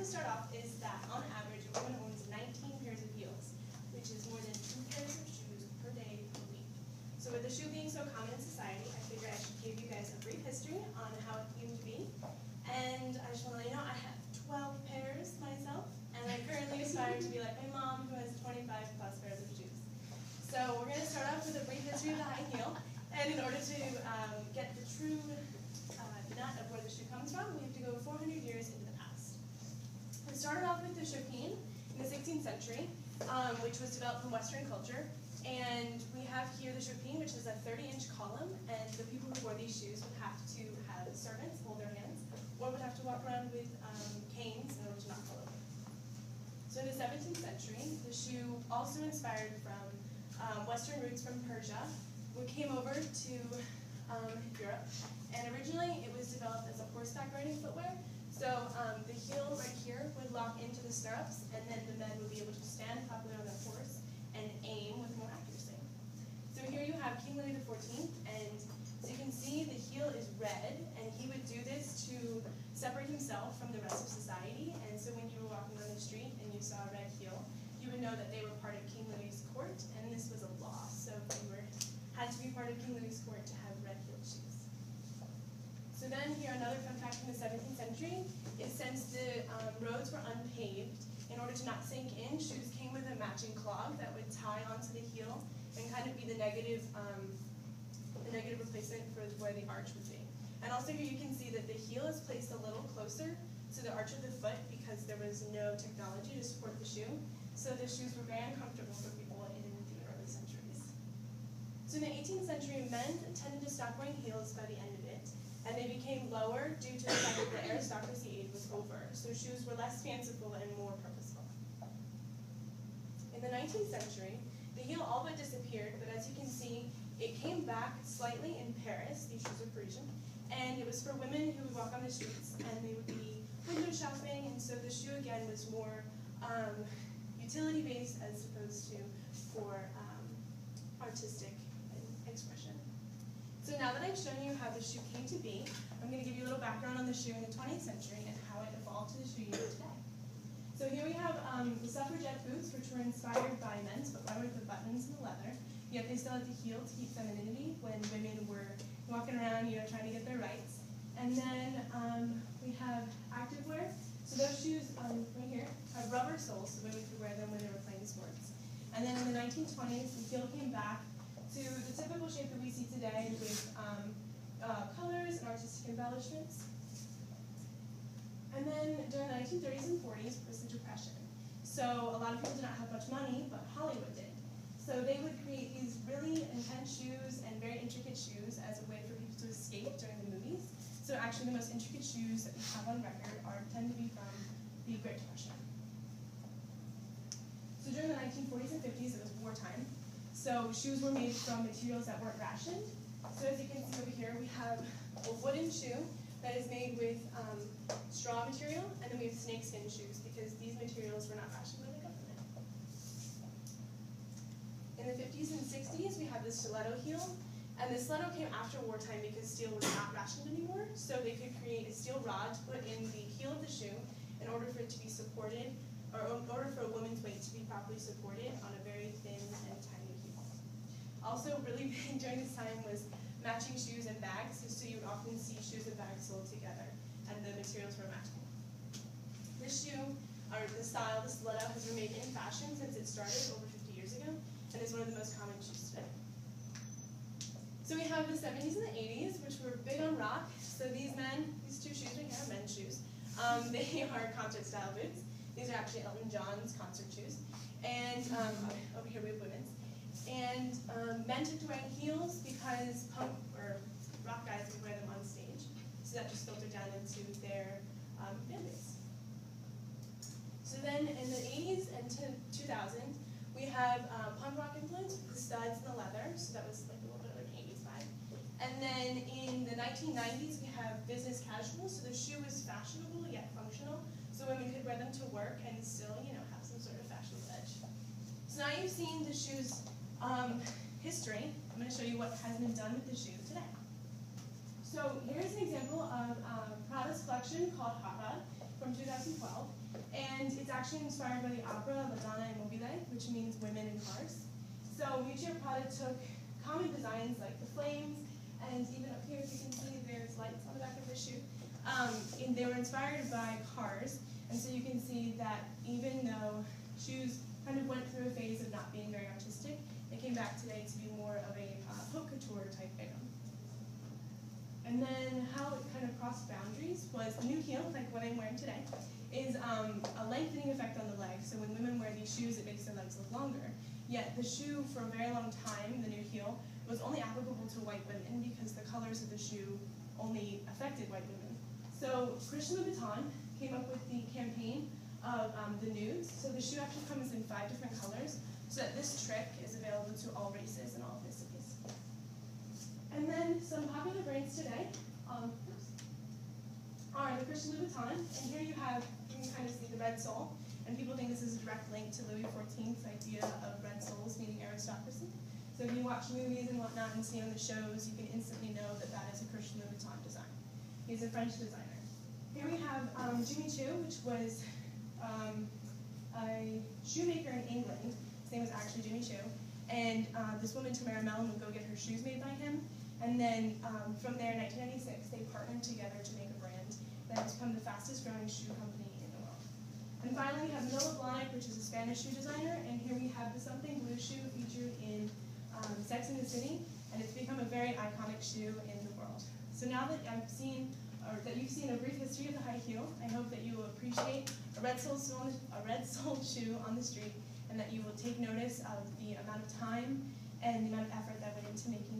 to start off is that on average, a woman owns 19 pairs of heels, which is more than 2 pairs of shoes per day per week. So with the shoe being so common in society, I figured I should give you guys a brief history on how it came to be. And I just want to let you know I have 12 pairs myself, and I currently aspire to be like my mom, who has 25 plus pairs of shoes. So we're going to start off with a brief history of the high heel, and in order to get the true nut of where the shoe comes from, we have to go 400 years into the past. We started off with the chopine in the 16th century, which was developed from Western culture. And we have here the chopine, which is a 30-inch column, and the people who wore these shoes would have to have servants hold their hands, or would have to walk around with canes in order to not fall over. So in the 17th century, the shoe, also inspired from Western roots from Persia, came over to Europe, and originally it was developed as a horseback riding footwear. So the heel right here would lock into the stirrups, and then the men would be able to stand properly on their horse and aim with more accuracy. So here you have King Louis XIV, and as you can see, the heel is red, and he would do this to separate himself from the rest of society. And so when you were walking on the street and you saw a red heel, you would know that they were part of King Louis's court, and this was a law. So you had to be part of King Louis's court to have red-heeled shoes. So then here, another fun fact from the 17th century is since the roads were unpaved, in order to not sink in, shoes came with a matching clog that would tie onto the heel and kind of be the negative replacement for where the arch would be. And also here you can see that the heel is placed a little closer to the arch of the foot because there was no technology to support the shoe. So the shoes were very uncomfortable for people in the early centuries. So in the 18th century, men tended to stop wearing heels by the end of it, and they became lower due to the fact that the aristocracy age was over. So shoes were less fanciful and more purposeful. In the 19th century, the heel all but disappeared, but as you can see, it came back slightly in Paris. These shoes are Parisian, and it was for women who would walk on the streets, and they would be window shopping, and so the shoe again was more utility-based as opposed to for artistic expression. So now that I've shown you how the shoe came to be, I'm going to give you a little background on the shoe in the 20th century and how it evolved to the shoe you know today. So here we have the suffragette boots, which were inspired by men's, but rubber with the buttons and the leather. Yet they still had the heel to keep femininity when women were walking around, trying to get their rights. And then we have activewear. So those shoes right here have rubber soles, so women could wear them when they were playing sports. And then in the 1920s, the heel came back to the typical shape that we see today with colors and artistic embellishments. And then during the 1930s and 40s was the Depression. So a lot of people did not have much money, but Hollywood did. So they would create these really intense shoes and very intricate shoes as a way for people to escape during the movies. So actually the most intricate shoes that we have on record tend to be from the Great Depression. So during the 1940s and 50s, it was wartime. So shoes were made from materials that weren't rationed. So as you can see over here, we have a wooden shoe that is made with straw material, and then we have snakeskin shoes because these materials were not rationed by the government. In the 50s and 60s, we have the stiletto heel, and the stiletto came after wartime because steel was not rationed anymore, so they could create a steel rod to put in the heel of the shoe in order for it to be supported, or in order for a woman's weight to be properly supported on a very thin and tiny heel. Also really big during this time was matching shoes and bags, so you would often see shoes and bags sold together, and the materials were matching. This shoe, or the style, the stiletto, has remained in fashion since it started over 50 years ago, and is one of the most common shoes today. So we have the 70s and the 80s, which were big on rock. So these two shoes right here are men's shoes. They are concert-style boots. These are actually Elton John's concert shoes. And over here we have women's. And men took to wearing heels because punk or rock guys would wear them on stage. So that just filtered down into their fan base. So then in the 80s and 2000s, we have punk rock influence with the studs and the leather. So that was like a little bit of an 80s vibe. And then in the 1990s, we have business casual. So the shoe is fashionable yet functional. So women could wear them to work and still, have some sort of fashionable edge. So now you've seen the shoe's history. I'm going to show you what has been done with the shoe today. So here's an example of Prada's collection called Hot Rod from 2012. And it's actually inspired by the opera La Donna e Mobile, which means women in cars. So Miuccia Prada took common designs like the flames, and even up here, if you can see, there's lights on the back of the shoe. And they were inspired by cars, and so you can see that even though shoes kind of went through a phase of not being very artistic, they came back today to be more of a haute couture type item. And then how it kind of crossed boundaries was the new heel, like what I'm wearing today, is a lengthening effect on the leg. So when women wear these shoes, it makes their legs look longer. Yet the shoe, for a very long time, the new heel, was only applicable to white women because the colors of the shoe only affected white women. So Christian Louboutin came up with the campaign of the nudes. So the shoe actually comes in 5 different colors, so that this trick is available to all races and all ethnicities. And then some popular brands today are the Christian Louboutin, and here you can kind of see the red sole, and people think this is a direct link to Louis XIV's idea of red soles, meaning aristocracy. So if you watch movies and whatnot and see on the shows, you can instantly know that that is a Christian Louboutin design. He's a French designer. Here we have Jimmy Choo, which was a shoemaker in England. His name was actually Jimmy Choo. And this woman, Tamara Mellon, would go get her shoes made by him. And then from there, in 1996, they partnered together to make a brand that has become the fastest growing shoe company in the world. And finally, we have Noah Blahnik, which is a Spanish shoe designer. And here we have the Something Blue shoe featured in Sex and the City. And it's become a very iconic shoe in the world. So now that you've seen a brief history of the high heel, I hope that you will appreciate a red soled shoe on the street, and that you will take notice of the amount of time and the amount of effort that went into making